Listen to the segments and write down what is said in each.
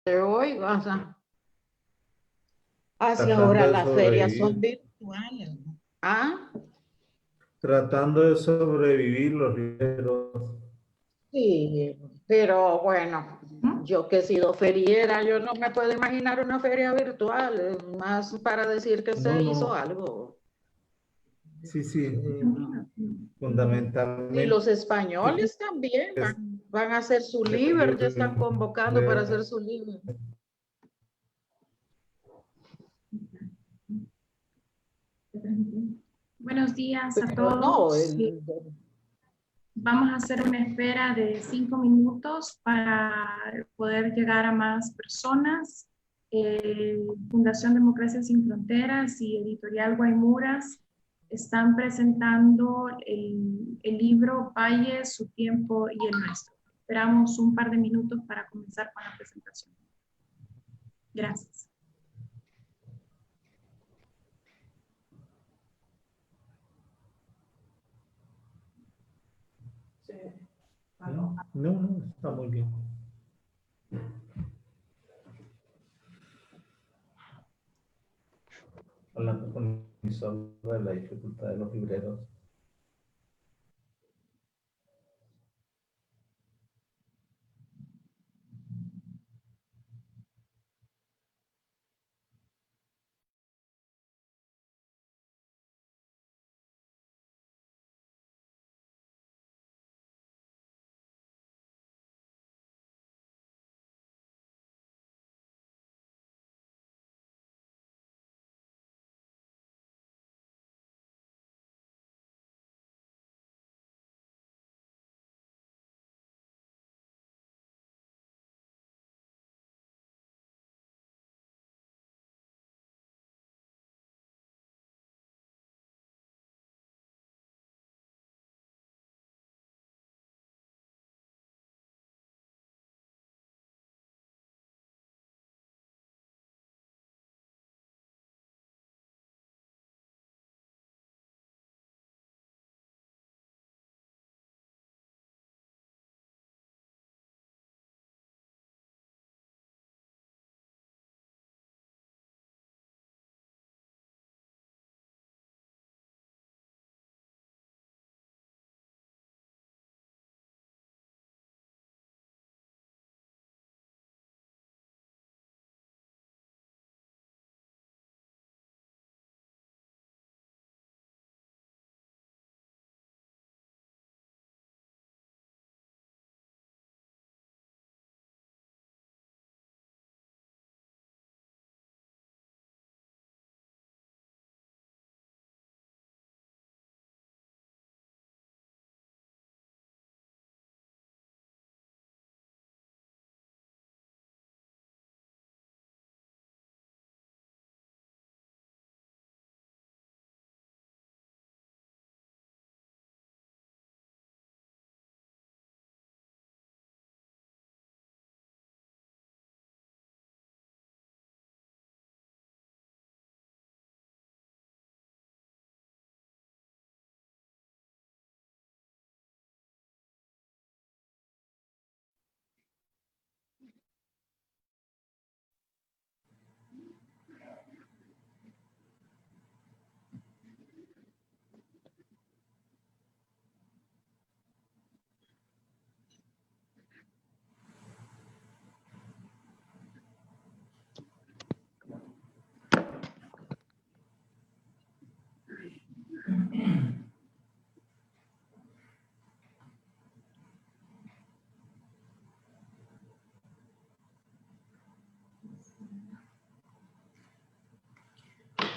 Te oigo, o sea, hacia Tratando ahora de las ferias son sobrevivir, virtuales, ¿no? Ah, tratando de sobrevivir los riesgos. sí, pero bueno, yo que he sido feriera, yo no me puedo imaginar una feria virtual, más para decir que No, se hizo no, algo. sí, Sí, sí, no. Y fundamentalmente los españoles también van a hacer su se Liber, ya están convocando para hacer vuelve. su Liber. Buenos días a Pero no, todos. Vamos a hacer una espera de 5 minutos para poder llegar a más personas. Fundación Democracia Sin Fronteras y Editorial Guaymuras están presentando el libro Valle, su tiempo y el nuestro. Esperamos un par de minutos para comenzar con la presentación. Gracias. No, no, está muy bien. Hablando con mi sobre la dificultad de los libreros.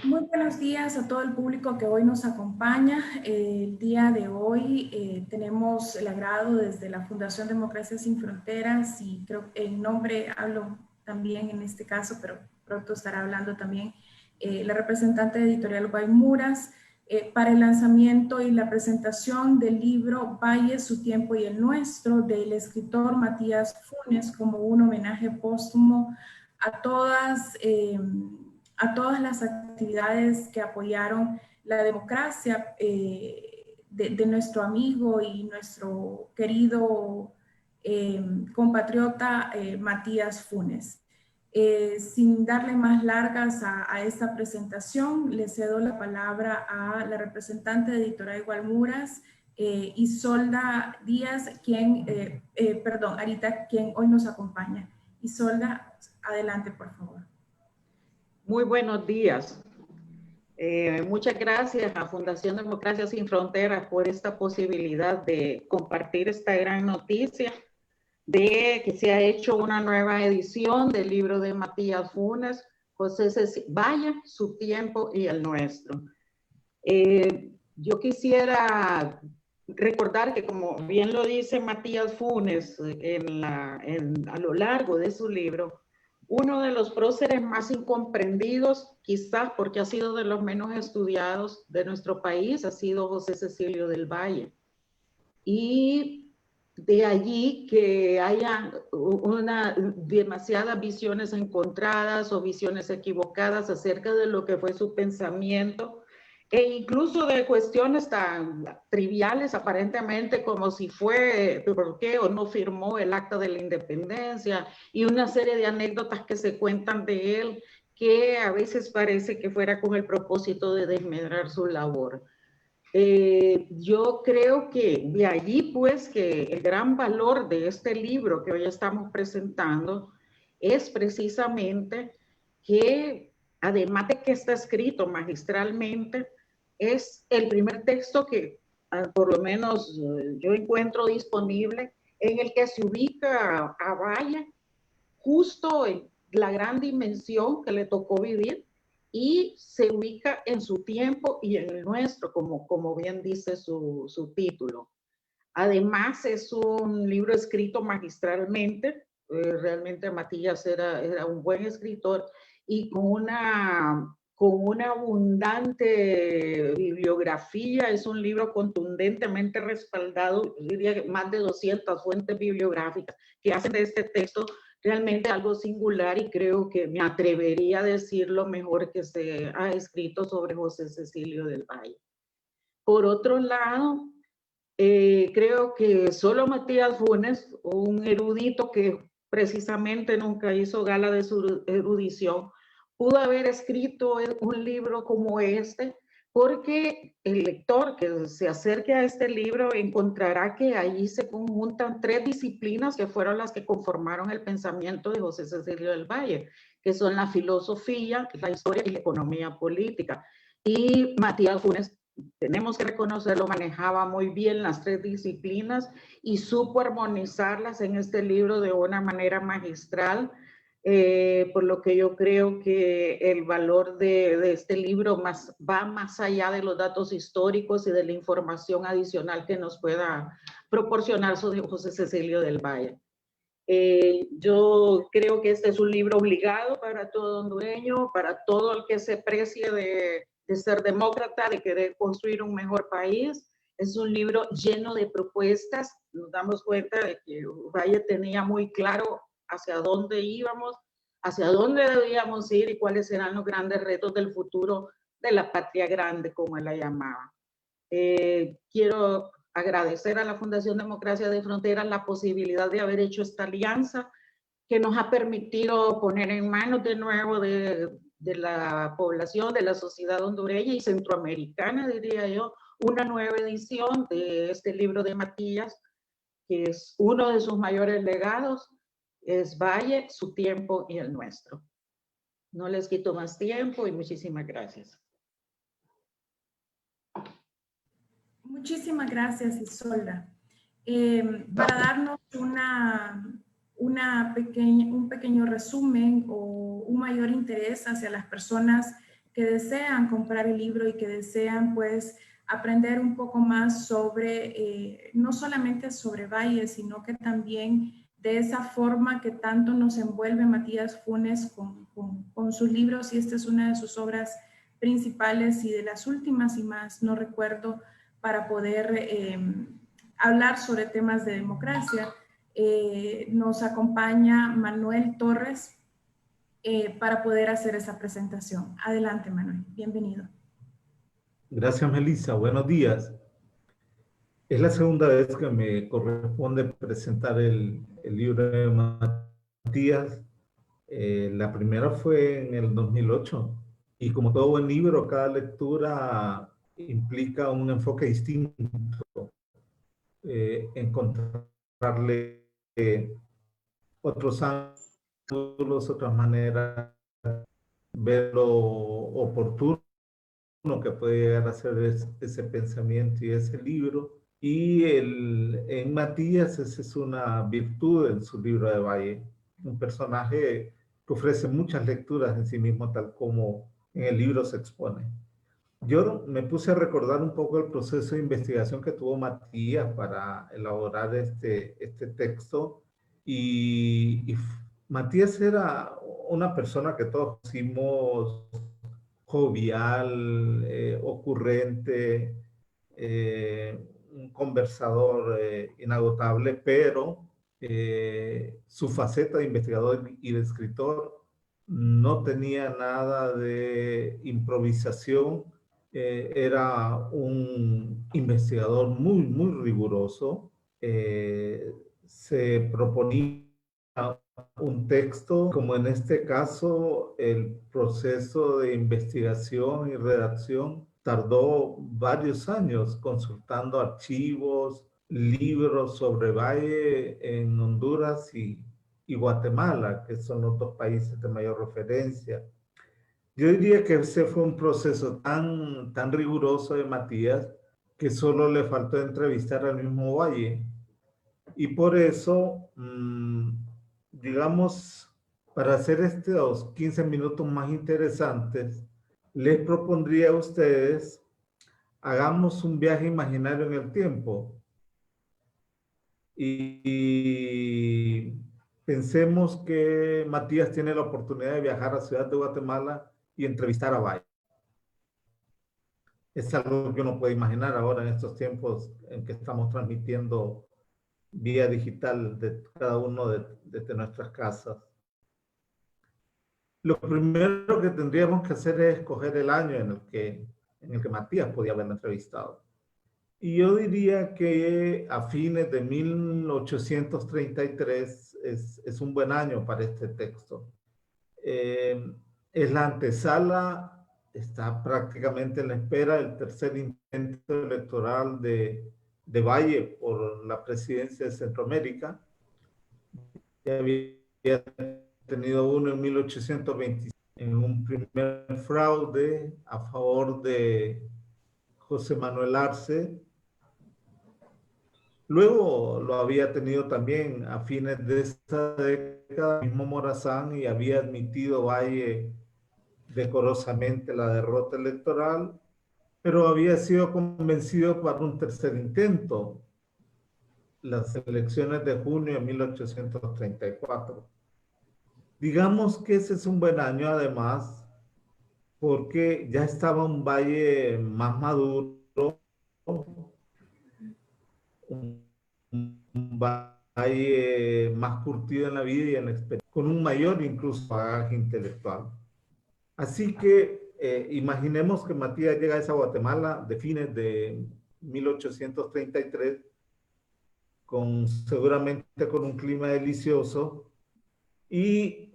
Muy buenos días a todo el público que hoy nos acompaña. El día de hoy tenemos el agrado desde la Fundación Democracia Sin Fronteras y creo que en nombre hablo también en este caso, pero pronto estará hablando también la representante de Editorial Guaymuras para el lanzamiento y la presentación del libro Valle, su tiempo y el nuestro del escritor Matías Funes como un homenaje póstumo a todas las actividades que apoyaron la democracia de nuestro amigo y nuestro querido compatriota Matías Funes. Sin darle más largas a esta presentación, le cedo la palabra a la representante de Editorial Gualmuras, Isolda Díaz, Arita, quien hoy nos acompaña. Isolda, adelante, por favor. Muy buenos días. Muchas gracias a Fundación Democracia Sin Fronteras por esta posibilidad de compartir esta gran noticia de que se ha hecho una nueva edición del libro de Matías Funes, Vaya, su tiempo y el nuestro. Yo quisiera recordar que, como bien lo dice Matías Funes a lo largo de su libro, uno de los próceres más incomprendidos, quizás porque ha sido de los menos estudiados de nuestro país, ha sido José Cecilio del Valle. Y de allí que haya demasiadas visiones encontradas o visiones equivocadas acerca de lo que fue su pensamiento, e incluso de cuestiones tan triviales aparentemente como si fue, por qué o no firmó el Acta de la Independencia, y una serie de anécdotas que se cuentan de él que a veces parece que fuera con el propósito de desmedrar su labor. Yo creo que de allí pues que el gran valor de este libro que hoy estamos presentando es precisamente que, además de que está escrito magistralmente, es el primer texto que por lo menos yo encuentro disponible en el que se ubica a Valle justo en la gran dimensión que le tocó vivir, y se ubica en su tiempo y en el nuestro, como bien dice su título. Además, es un libro escrito magistralmente. Realmente Matías era un buen escritor y con una abundante bibliografía. Es un libro contundentemente respaldado, yo diría que más de 200 fuentes bibliográficas que hacen de este texto realmente algo singular, y creo que me atrevería a decir lo mejor que se ha escrito sobre José Cecilio del Valle. Por otro lado, creo que solo Matías Funes, un erudito que precisamente nunca hizo gala de su erudición, pudo haber escrito un libro como este, porque el lector que se acerque a este libro encontrará que allí se conjuntan tres disciplinas que fueron las que conformaron el pensamiento de José Cecilio del Valle, que son la filosofía, la historia y la economía política. Y Matías Funes, tenemos que reconocerlo, manejaba muy bien las tres disciplinas y supo armonizarlas en este libro de una manera magistral, por lo que yo creo que el valor de este libro va más allá de los datos históricos y de la información adicional que nos pueda proporcionar sobre José Cecilio del Valle. Yo creo que este es un libro obligado para todo hondureño, para todo el que se precie de ser demócrata, de querer construir un mejor país. Es un libro lleno de propuestas. Nos damos cuenta de que Valle tenía muy claro hacia dónde íbamos, hacia dónde debíamos ir y cuáles eran los grandes retos del futuro de la patria grande, como él la llamaba. Quiero agradecer a la Fundación Democracia de Fronteras la posibilidad de haber hecho esta alianza que nos ha permitido poner en manos de nuevo de la población, de la sociedad hondureña y centroamericana, diría yo, una nueva edición de este libro de Matías, que es uno de sus mayores legados, es Valle, su tiempo y el nuestro. No les quito más tiempo y muchísimas gracias. Muchísimas gracias, Isolda. Para darnos un pequeño resumen o un mayor interés hacia las personas que desean comprar el libro y que desean pues aprender un poco más sobre, no solamente sobre Valle, sino que también de esa forma que tanto nos envuelve Matías Funes con sus libros, y esta es una de sus obras principales y de las últimas y más, no recuerdo, para poder hablar sobre temas de democracia. Nos acompaña Manuel Torres para poder hacer esa presentación. Adelante, Manuel. Bienvenido. Gracias, Melissa. Buenos días. Es la segunda vez que me corresponde presentar el libro de Matías. La primera fue en el 2008 y como todo buen libro, cada lectura implica un enfoque distinto, encontrarle otros ángulos, otras maneras, ver lo oportuno que puede llegar a ser ese pensamiento y ese libro. Y en Matías, esa es una virtud en su libro de Valle, un personaje que ofrece muchas lecturas en sí mismo, tal como en el libro se expone. Yo me puse a recordar un poco el proceso de investigación que tuvo Matías para elaborar este texto y Matías era una persona que todos conocimos, jovial, ocurrente, un conversador inagotable, pero su faceta de investigador y de escritor no tenía nada de improvisación. Era un investigador muy riguroso. Se proponía un texto, como en este caso, el proceso de investigación y redacción tardó varios años consultando archivos, libros sobre Valle en Honduras y Guatemala, que son los dos países de mayor referencia. Yo diría que ese fue un proceso tan riguroso de Matías que solo le faltó entrevistar al mismo Valle. Y por eso, digamos, para hacer estos 15 minutos más interesantes, les propondría a ustedes, hagamos un viaje imaginario en el tiempo y pensemos que Matías tiene la oportunidad de viajar a Ciudad de Guatemala y entrevistar a Valle. Es algo que uno puede imaginar ahora en estos tiempos en que estamos transmitiendo vía digital de cada uno de nuestras casas. Lo primero que tendríamos que hacer es escoger el año en el que Matías podía haberlo entrevistado. Y yo diría que a fines de 1833 es un buen año para este texto. Es la antesala, está prácticamente en la espera del tercer intento electoral de Valle por la presidencia de Centroamérica. Ya había tenido uno en 1825 en un primer fraude a favor de José Manuel Arce. Luego lo había tenido también a fines de esta década, mismo Morazán, y había admitido Valle decorosamente la derrota electoral, pero había sido convencido para un tercer intento, las elecciones de junio de 1834. Digamos que ese es un buen año, además, porque ya estaba un Valle más maduro, un Valle más curtido en la vida y en la experiencia, con un mayor incluso bagaje intelectual. Así que imaginemos que Matías llega a Guatemala de fines de 1833, seguramente con un clima delicioso. Y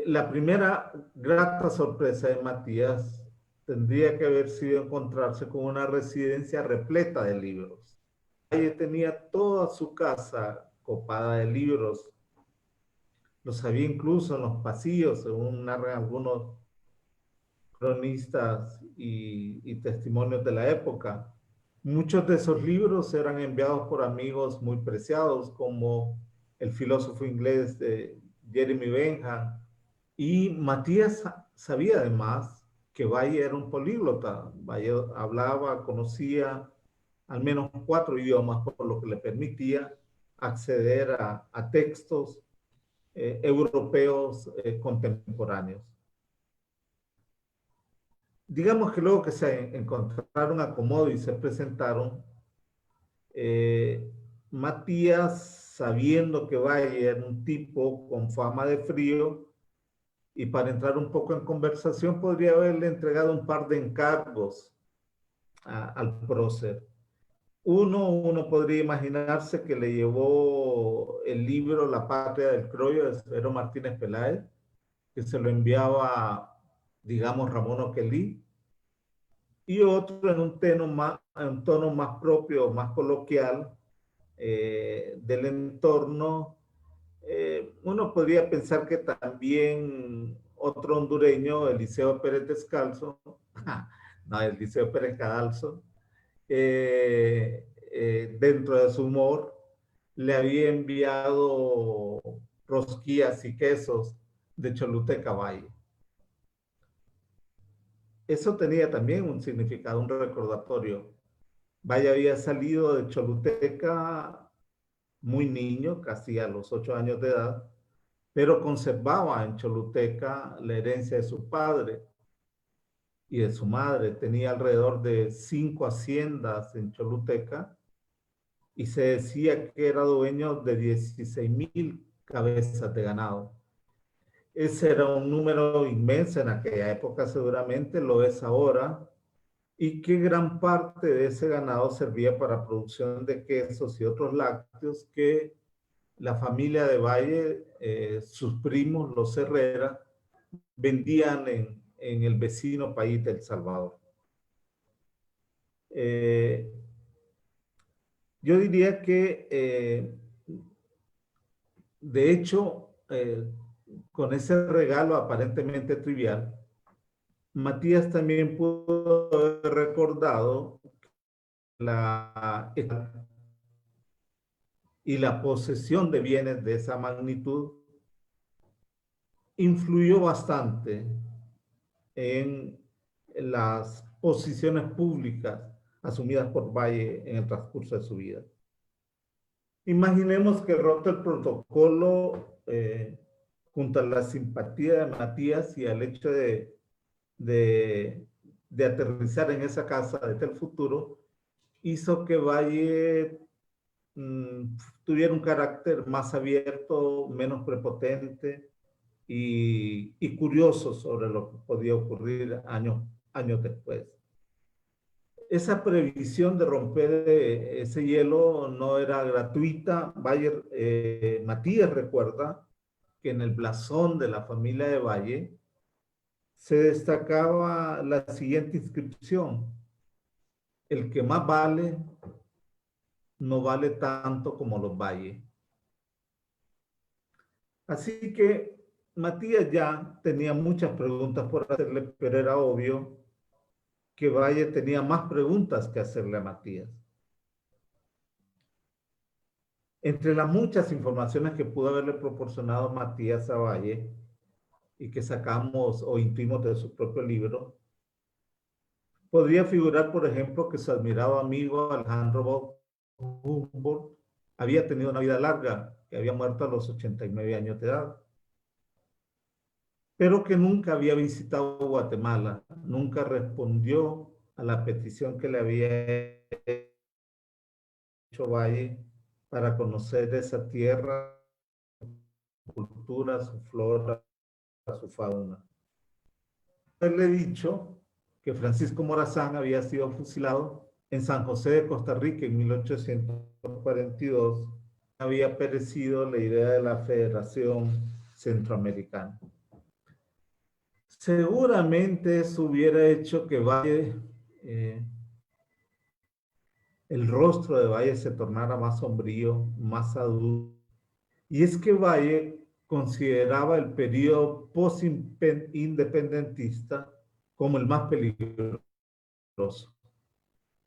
la primera grata sorpresa de Matías tendría que haber sido encontrarse con una residencia repleta de libros. Valle tenía toda su casa copada de libros. Los había incluso en los pasillos, según narran algunos cronistas y testimonios de la época. Muchos de esos libros eran enviados por amigos muy preciados, como el filósofo inglés Jeremy Bentham. Y Matías sabía además que Valle era un políglota. Valle hablaba, conocía al menos 4 idiomas, por lo que le permitía acceder a textos europeos contemporáneos. Digamos que luego que se encontraron acomodo y se presentaron, Matías, sabiendo que Valle era un tipo con fama de frío, y para entrar un poco en conversación, podría haberle entregado un par de encargos al prócer. Uno podría imaginarse que le llevó el libro La Patria del Croyo de Severo Martínez Peláez, que se lo enviaba, digamos, Ramón Oquelí, y otro en un tono más propio, más coloquial del entorno. Uno podría pensar que también otro hondureño, Eliseo Pérez Descalzo, no, Eliseo Pérez Cadalso, dentro de su humor, le había enviado rosquillas y quesos de Choluteca Valle. Eso tenía también un significado, un recordatorio. Valle había salido de Choluteca muy niño, casi a los 8 años de edad, pero conservaba en Choluteca la herencia de su padre y de su madre. Tenía alrededor de 5 haciendas en Choluteca y se decía que era dueño de 16,000 cabezas de ganado. Ese era un número inmenso en aquella época, seguramente lo es ahora, y que gran parte de ese ganado servía para producción de quesos y otros lácteos que la familia de Valle, sus primos, los Herrera, vendían en el vecino país de El Salvador. Yo diría que, de hecho, con ese regalo aparentemente trivial, Matías también pudo haber recordado y la posesión de bienes de esa magnitud influyó bastante en las posiciones públicas asumidas por Valle en el transcurso de su vida. Imaginemos que roto el protocolo junto a la simpatía de Matías y al hecho de aterrizar en esa casa de Telfuturo, hizo que Valle tuviera un carácter más abierto, menos prepotente y curioso sobre lo que podía ocurrir años después. Esa previsión de romper ese hielo no era gratuita. Matías recuerda que en el blasón de la familia de Valle se destacaba la siguiente inscripción: el que más vale no vale tanto como los Valle. Así que Matías ya tenía muchas preguntas por hacerle, pero era obvio que Valle tenía más preguntas que hacerle a Matías. Entre las muchas informaciones que pudo haberle proporcionado Matías a Valle y que sacamos o intuimos de su propio libro, podría figurar, por ejemplo, que su admirado amigo Alejandro Humboldt había tenido una vida larga, que había muerto a los 89 años de edad, pero que nunca había visitado Guatemala, nunca respondió a la petición que le había hecho Valle para conocer esa tierra, su cultura, su flora, su fauna. Le he dicho que Francisco Morazán había sido fusilado en San José de Costa Rica en 1842. Había perecido la idea de la Federación Centroamericana. Seguramente eso hubiera hecho que Valle, el rostro de Valle se tornara más sombrío, más adulto. Y es que Valle consideraba el periodo post-independentista como el más peligroso.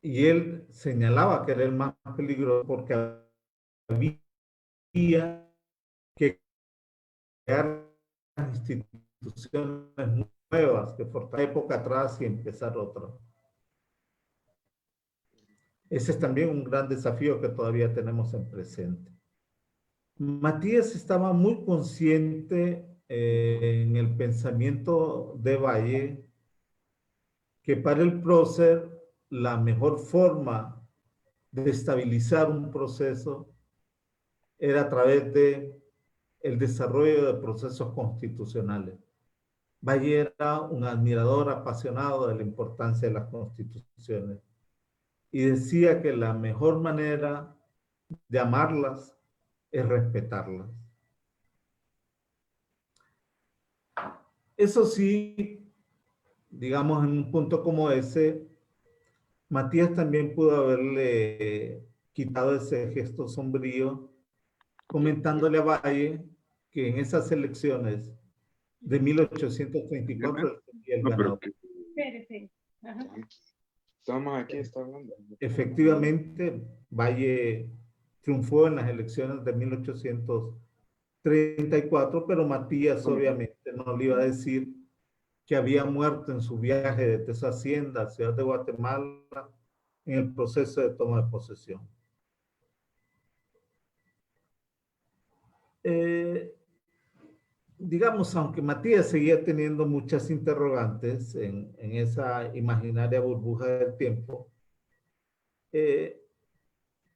Y él señalaba que era el más peligroso porque había que crear instituciones nuevas que por la época atrás y empezar otra. Ese es también un gran desafío que todavía tenemos en presente. Matías estaba muy consciente en el pensamiento de Valle que para el prócer la mejor forma de estabilizar un proceso era a través de el desarrollo de procesos constitucionales. Valle era un admirador apasionado de la importancia de las constituciones y decía que la mejor manera de amarlas es respetarlas. Eso sí, digamos, en un punto como ese, Matías también pudo haberle quitado ese gesto sombrío, comentándole a Valle que en esas elecciones de 1834 él sería el No, pero ganador. que... Espérese. Estamos aquí, está hablando. Efectivamente, Valle triunfó en las elecciones de 1834, pero Matías obviamente no le iba a decir que había muerto en su viaje desde su hacienda a Ciudad de Guatemala en el proceso de toma de posesión. Digamos, aunque Matías seguía teniendo muchas interrogantes en esa imaginaria burbuja del tiempo,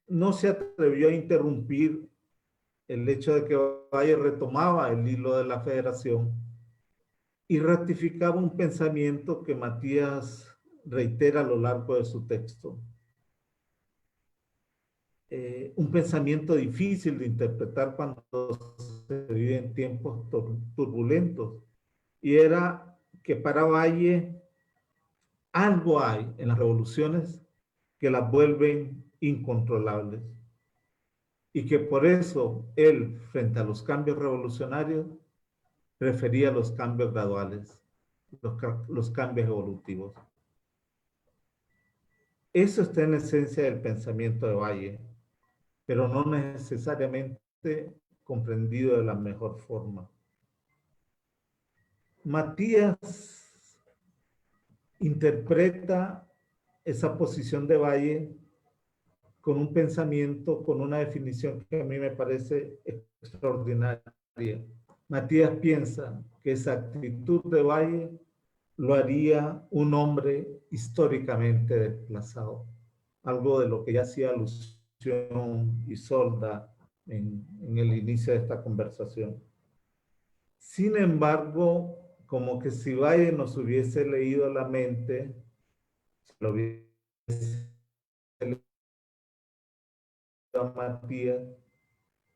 no se atrevió a interrumpir el hecho de que Valle retomaba el hilo de la federación y ratificaba un pensamiento que Matías reitera a lo largo de su texto. Un pensamiento difícil de interpretar cuando se vive en tiempos turbulentos. Y era que para Valle algo hay en las revoluciones que las vuelven incontrolables. Y que por eso él, frente a los cambios revolucionarios, prefería los cambios graduales, los cambios evolutivos. Eso está en la esencia del pensamiento de Valle, pero no necesariamente comprendido de la mejor forma. Matías interpreta esa posición de Valle con un pensamiento, con una definición que a mí me parece extraordinaria. Matías piensa que esa actitud de Valle lo haría un hombre históricamente desplazado, algo de lo que ya hacía alusión Isolda en el inicio de esta conversación. Sin embargo, como que si Valle nos hubiese leído la mente, lo hubiese leído a Matías,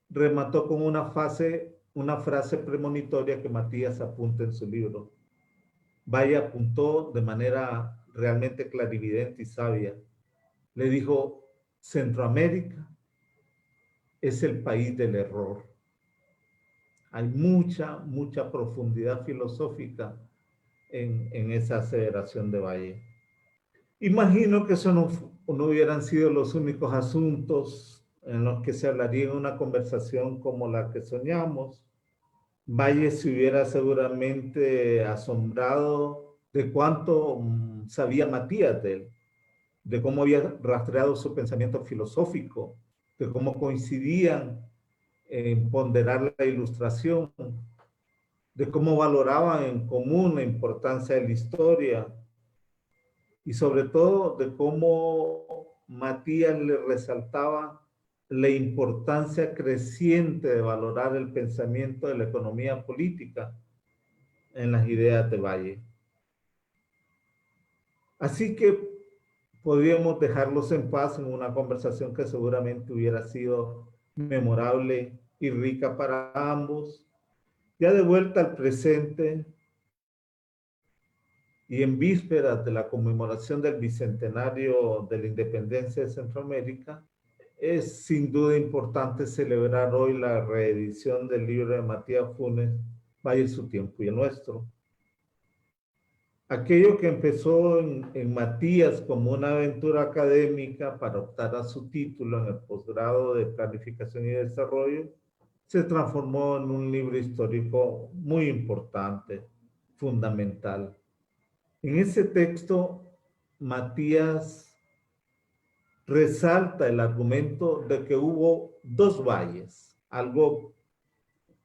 remató con una frase premonitoria que Matías apunta en su libro. Valle apuntó de manera realmente clarividente y sabia. Le dijo, Centroamérica es el país del error. Hay mucha profundidad filosófica en esa aseveración de Valle. Imagino que eso no hubieran sido los únicos asuntos en los que se hablaría en una conversación como la que soñamos. Valle se hubiera seguramente asombrado de cuánto sabía Matías de él, de cómo había rastreado su pensamiento filosófico, de cómo coincidían en ponderar la ilustración, de cómo valoraban en común la importancia de la historia y sobre todo de cómo Matías le resaltaba la importancia creciente de valorar el pensamiento de la economía política en las ideas de Valle. Así que podríamos dejarlos en paz en una conversación que seguramente hubiera sido memorable y rica para ambos. Ya de vuelta al presente y en vísperas de la conmemoración del bicentenario de la independencia de Centroamérica, es sin duda importante celebrar hoy la reedición del libro de Matías Funes, Valle, su tiempo y el nuestro. Aquello que empezó en Matías como una aventura académica para optar a su título en el posgrado de Planificación y Desarrollo, se transformó en un libro histórico muy importante, fundamental. En ese texto, Matías resalta el argumento de que hubo dos valles, algo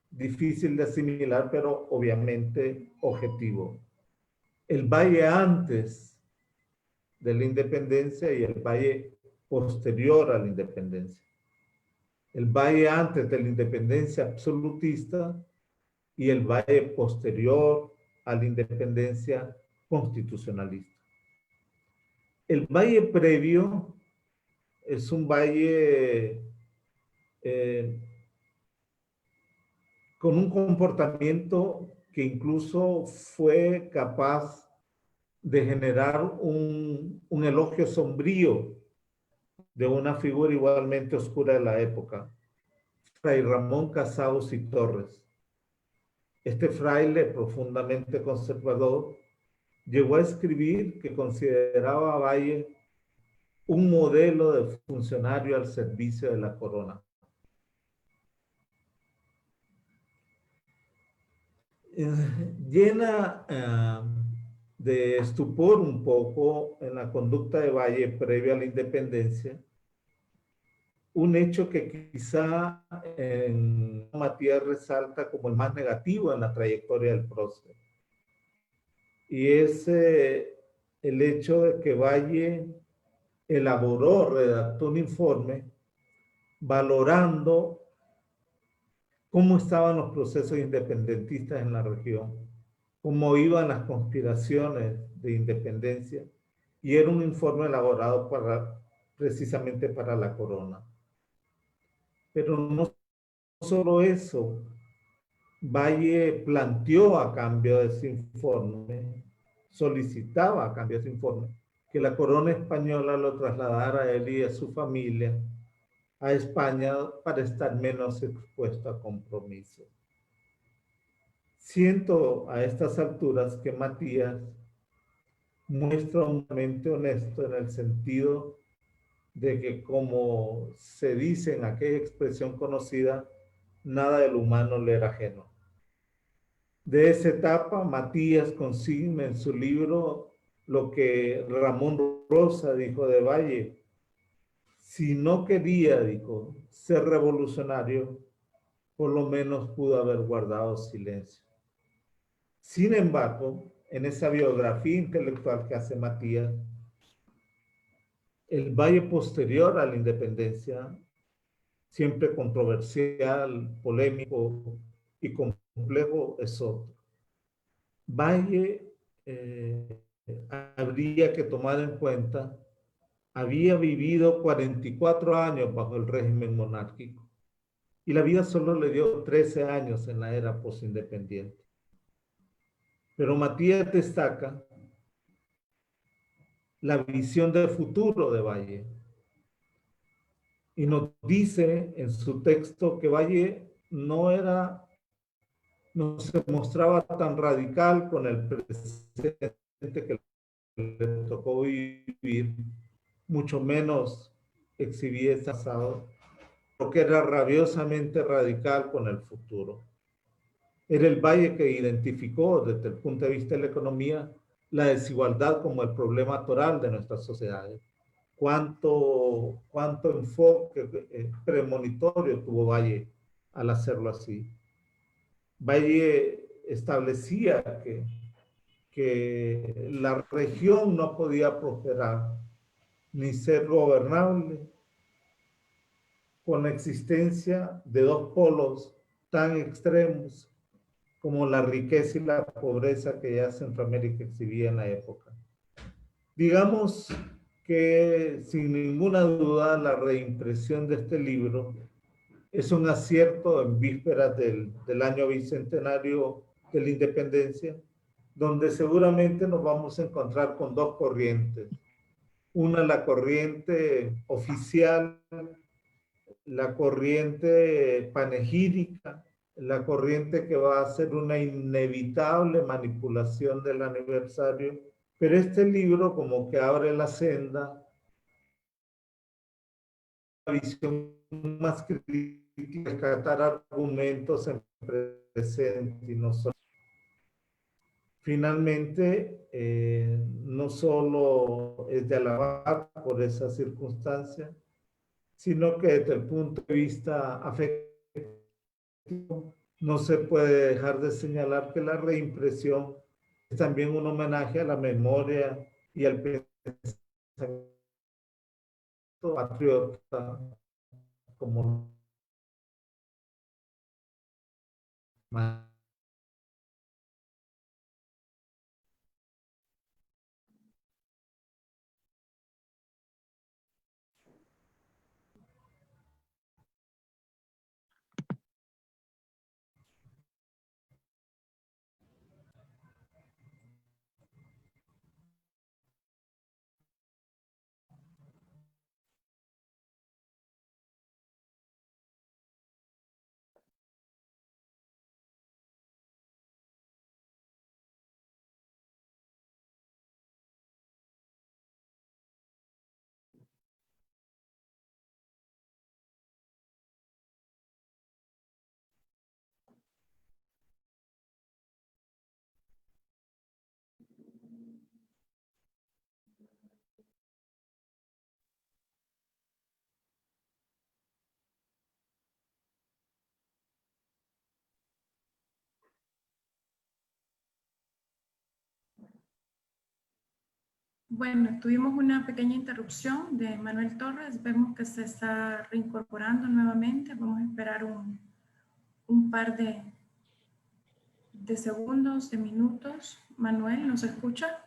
difícil de asimilar, pero obviamente objetivo. El valle antes de la independencia y el valle posterior a la independencia. El valle antes de la independencia absolutista y el valle posterior a la independencia constitucionalista. El valle previo es un valle con un comportamiento que incluso fue capaz de generar un elogio sombrío de una figura igualmente oscura de la época, Fray Ramón Casaus y Torres. Este fraile profundamente conservador llegó a escribir que consideraba a Valle un modelo de funcionario al servicio de la corona. Llena de estupor un poco en la conducta de Valle previa a la independencia, un hecho que quizá en Matías resalta como el más negativo en la trayectoria del prócer. Y es el hecho de que Valle redactó un informe valorando cómo estaban los procesos independentistas en la región, cómo iban las conspiraciones de independencia, y era un informe elaborado precisamente para la corona. Pero no solo eso, Valle planteó a cambio de ese informe, solicitaba a cambio de ese informe, que la corona española lo trasladara a él y a su familia a España para estar menos expuesto a compromisos. Siento a estas alturas que Matías muestra un mente honesto en el sentido de que, como se dice en aquella expresión conocida, nada del humano le era ajeno. De esa etapa, Matías consigna en su libro lo que Ramón Rosa dijo de Valle: si no quería, dijo, ser revolucionario, por lo menos pudo haber guardado silencio. Sin embargo, en esa biografía intelectual que hace Matías, el Valle posterior a la independencia, siempre controversial, polémico y complejo, es otro. Valle habría que tomar en cuenta, había vivido 44 años bajo el régimen monárquico y la vida solo le dio 13 años en la era postindependiente. Pero Matías destaca la visión de futuro de Valle y nos dice en su texto que Valle no se mostraba tan radical con el presente que le tocó vivir, mucho menos exhibía ese pasado, porque era rabiosamente radical con el futuro. Era el Valle que identificó desde el punto de vista de la economía la desigualdad como el problema toral de nuestras sociedades. Cuánto enfoque premonitorio tuvo Valle al hacerlo así. Valle establecía que la región no podía prosperar ni ser gobernable con la existencia de dos polos tan extremos como la riqueza y la pobreza que ya Centroamérica exhibía en la época. Digamos que sin ninguna duda la reimpresión de este libro es un acierto en vísperas del año bicentenario de la independencia, donde seguramente nos vamos a encontrar con dos corrientes. Una, la corriente oficial, la corriente panegírica, la corriente que va a ser una inevitable manipulación del aniversario, pero este libro como que abre la senda, una visión más crítica, rescatar argumentos en presente y no solo. Finalmente, no solo es de alabar por esa circunstancia, sino que desde el punto de vista afectivo, no se puede dejar de señalar que la reimpresión es también un homenaje a la memoria y al pensamiento patriota como Bueno, tuvimos una pequeña interrupción de Manuel Torres. Vemos que se está reincorporando nuevamente. Vamos a esperar un par de segundos, de minutos. Manuel, ¿nos escucha?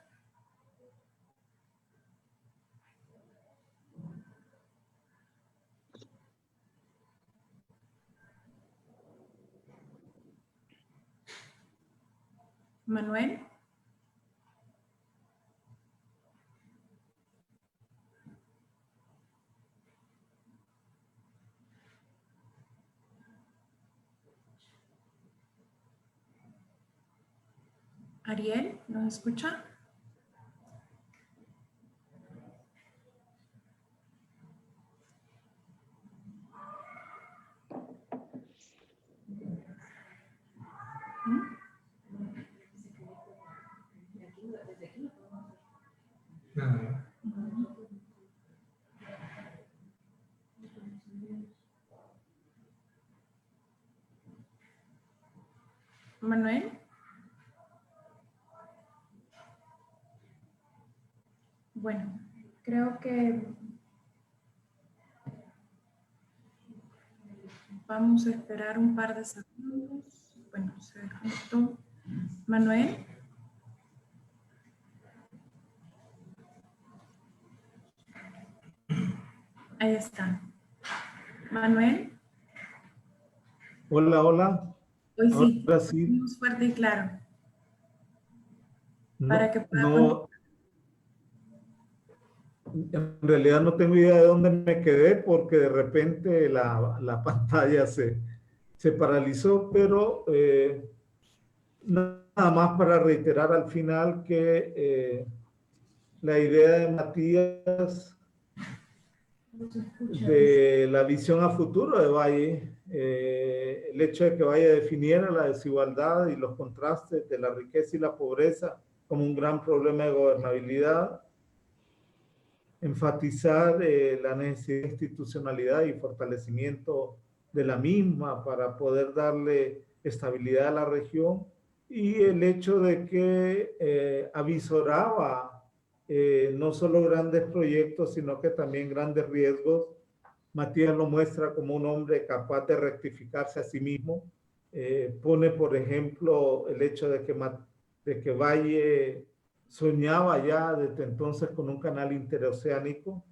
Manuel. Ariel, ¿nos escucha? Manuel. Bueno, creo que vamos a esperar un par de segundos. Bueno, se desconectó. Manuel. Ahí está. Manuel. Hola, hola. Hoy sí, Ahora sí. muy fuerte y claro. No, Para que podamos... en realidad no tengo idea de dónde me quedé porque de repente la pantalla se paralizó, pero nada más para reiterar al final que la idea de Matías de la visión a futuro de Valle, el hecho de que Valle definiera la desigualdad y los contrastes de la riqueza y la pobreza como un gran problema de gobernabilidad, enfatizar la necesidad de institucionalidad y fortalecimiento de la misma para poder darle estabilidad a la región, y el hecho de que avisoraba no solo grandes proyectos, sino que también grandes riesgos. Matías lo muestra como un hombre capaz de rectificarse a sí mismo. Pone, por ejemplo, el hecho de que Valle soñaba ya desde entonces con un canal interoceánico.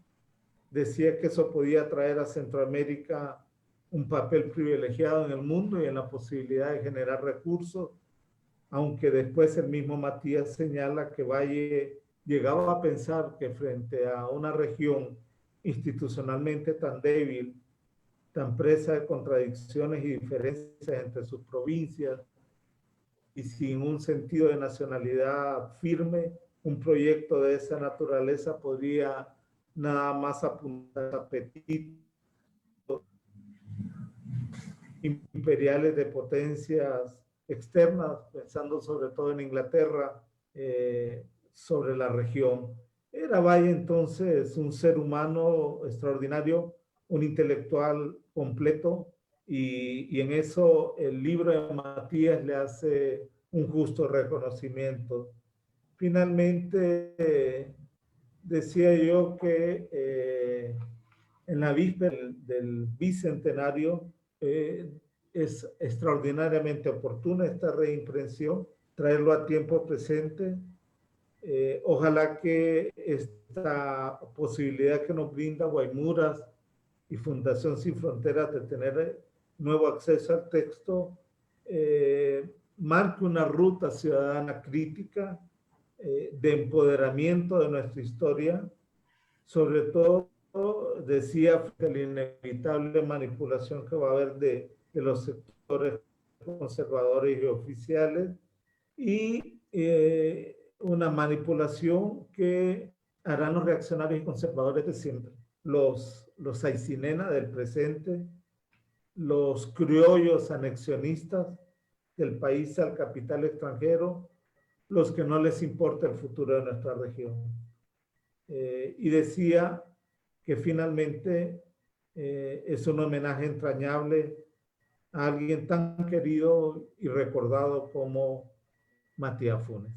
Decía que eso podía traer a Centroamérica un papel privilegiado en el mundo y en la posibilidad de generar recursos, aunque después el mismo Matías señala que Valle llegaba a pensar que frente a una región institucionalmente tan débil, tan presa de contradicciones y diferencias entre sus provincias y sin un sentido de nacionalidad firme, un proyecto de esa naturaleza podría nada más apuntar a apetitos imperiales de potencias externas, pensando sobre todo en Inglaterra, sobre la región. Era Valle entonces un ser humano extraordinario, un intelectual completo, y en eso el libro de Matías le hace un justo reconocimiento. Finalmente, decía yo que en la víspera del bicentenario es extraordinariamente oportuna esta reimpresión, traerlo a tiempo presente. Ojalá que esta posibilidad que nos brinda Guaymuras y Fundación Sin Fronteras de tener nuevo acceso al texto marque una ruta ciudadana crítica de empoderamiento de nuestra historia, sobre todo, decía, la inevitable manipulación que va a haber de los sectores conservadores y oficiales, y una manipulación que harán los reaccionarios y conservadores de siempre, los aicinena del presente, los criollos anexionistas del país al capital extranjero, los que no les importa el futuro de nuestra región. Y decía que finalmente es un homenaje entrañable a alguien tan querido y recordado como Matías Funes.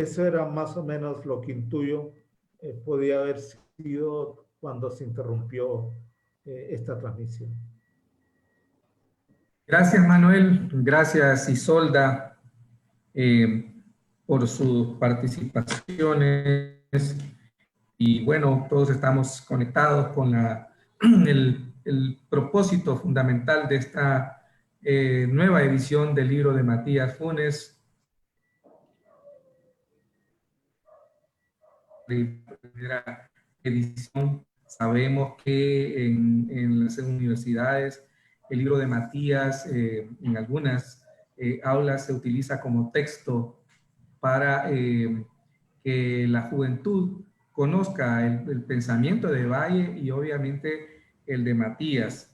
eso era más o menos lo que intuyo podía haber sido cuando se interrumpió esta transmisión. Gracias, Manuel. Gracias, Isolda, por sus participaciones. Y bueno, todos estamos conectados con el propósito fundamental de esta nueva edición del libro de Matías Funes. Primera edición. Sabemos que en las universidades el libro de Matías en algunas aulas se utiliza como texto para que la juventud conozca el pensamiento de Valle y obviamente el de Matías.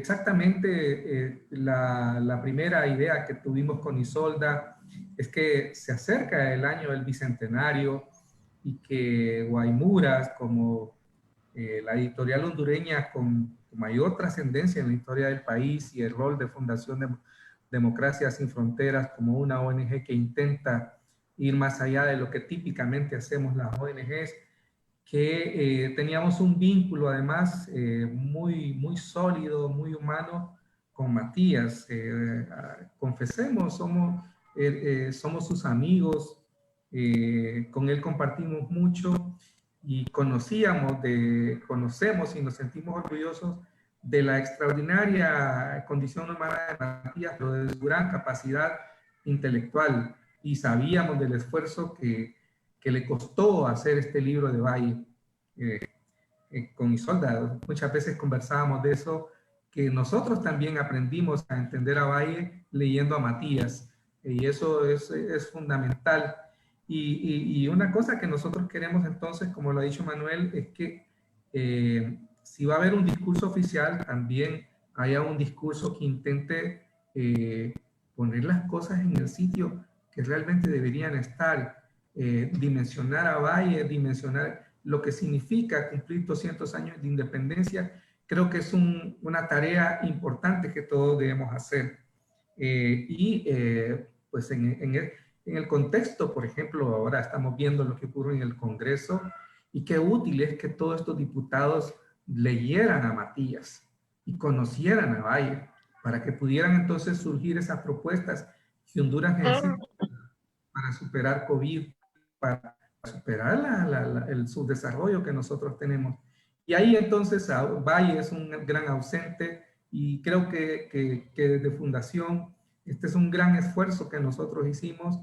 Exactamente la primera idea que tuvimos con Isolda es que se acerca el año del Bicentenario y que Guaymuras, como la editorial hondureña con mayor trascendencia en la historia del país y el rol de Fundación de Democracia Sin Fronteras como una ONG que intenta ir más allá de lo que típicamente hacemos las ONGs, que teníamos un vínculo además muy sólido, muy humano con Matías. Confesemos, somos sus amigos, con él compartimos mucho y conocemos y nos sentimos orgullosos de la extraordinaria condición humana de Matías, pero de su gran capacidad intelectual, y sabíamos del esfuerzo que le costó hacer este libro de Valle. Con Isolda muchas veces conversábamos de eso, que nosotros también aprendimos a entender a Valle leyendo a Matías, y eso es fundamental. Y una cosa que nosotros queremos entonces, como lo ha dicho Manuel, es que si va a haber un discurso oficial, también haya un discurso que intente poner las cosas en el sitio que realmente deberían estar, dimensionar a Valle, dimensionar lo que significa cumplir 200 años de independencia. Creo que es una tarea importante que todos debemos hacer. Pues en el contexto, por ejemplo, ahora estamos viendo lo que ocurre en el Congreso, y qué útil es que todos estos diputados leyeran a Matías y conocieran a Valle, para que pudieran entonces surgir esas propuestas que Honduras necesita para superar COVID, para superar el subdesarrollo que nosotros tenemos. Y ahí entonces Valle es un gran ausente, y creo que desde Fundación este es un gran esfuerzo que nosotros hicimos,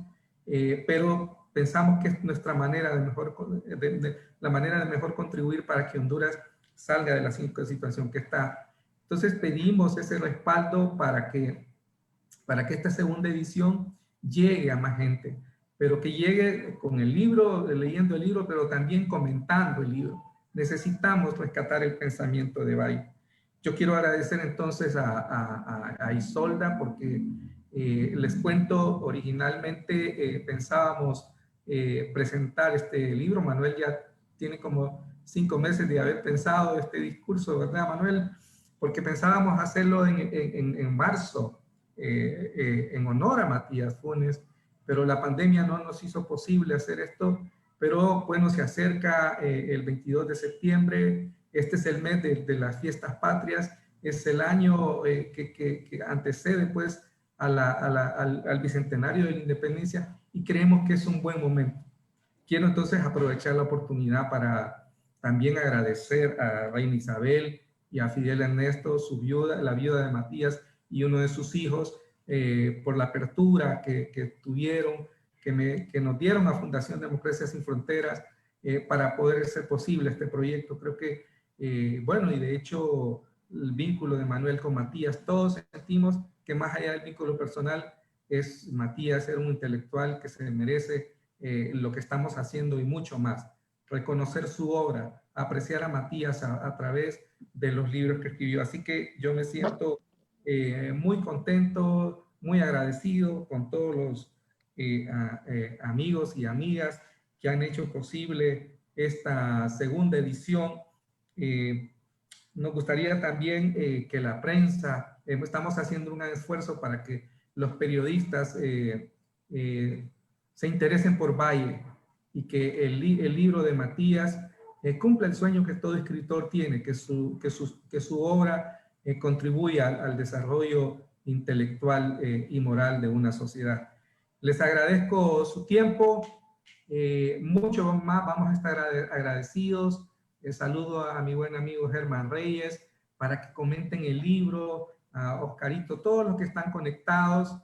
pero pensamos que es nuestra manera la manera de mejor contribuir para que Honduras salga de la situación que está. Entonces pedimos ese respaldo para que esta segunda edición llegue a más gente, pero que llegue con el libro, leyendo el libro, pero también comentando el libro. Necesitamos rescatar el pensamiento de Valle. Yo quiero agradecer entonces a Isolda, porque les cuento, originalmente pensábamos presentar este libro. Manuel ya tiene como 5 meses de haber pensado este discurso, ¿verdad, Manuel? Porque pensábamos hacerlo en marzo, en honor a Matías Funes, pero la pandemia no nos hizo posible hacer esto. Pero bueno, se acerca el 22 de septiembre, este es el mes de las fiestas patrias, es el año que antecede pues al bicentenario de la independencia, y creemos que es un buen momento. Quiero entonces aprovechar la oportunidad para también agradecer a Reina Isabel y a Fidel Ernesto, su viuda, la viuda de Matías, y uno de sus hijos, por la apertura que tuvieron, que nos dieron a Fundación Democracia Sin Fronteras para poder hacer posible este proyecto. Creo que, bueno, y de hecho el vínculo de Manuel con Matías, todos sentimos que más allá del vínculo personal, Matías era un intelectual que se merece lo que estamos haciendo y mucho más. Reconocer su obra, apreciar a Matías a través de los libros que escribió. Así que yo me siento muy contento, muy agradecido con todos los amigos y amigas que han hecho posible esta segunda edición. Nos gustaría también que la prensa, estamos haciendo un esfuerzo para que los periodistas se interesen por Valle y que el libro de Matías cumpla el sueño que todo escritor tiene, que su obra contribuya al desarrollo intelectual y moral de una sociedad. Les agradezco su tiempo, mucho más vamos a estar agradecidos. Saludo a mi buen amigo Germán Reyes para que comenten el libro, a Oscarito, todos los que están conectados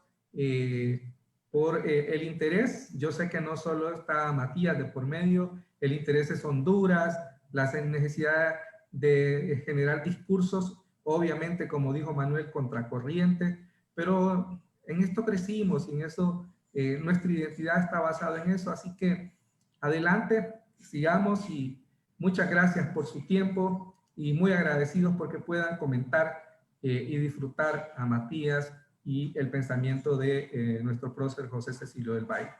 por el interés. Yo sé que no solo está Matías de por medio, el interés es Honduras, la necesidad de generar discursos, obviamente, como dijo Manuel, contracorriente, pero en esto crecimos y en eso nuestra identidad está basada en eso, así que adelante, sigamos y muchas gracias por su tiempo y muy agradecidos porque puedan comentar y disfrutar a Matías y el pensamiento de nuestro prócer José Cecilio del Valle.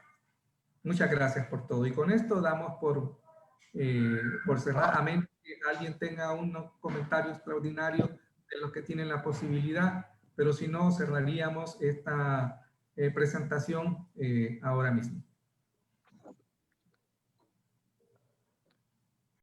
Muchas gracias por todo y con esto damos por cerrar, a menos que alguien tenga unos comentarios extraordinarios de los que tienen la posibilidad, pero si no cerraríamos esta presentación ahora mismo.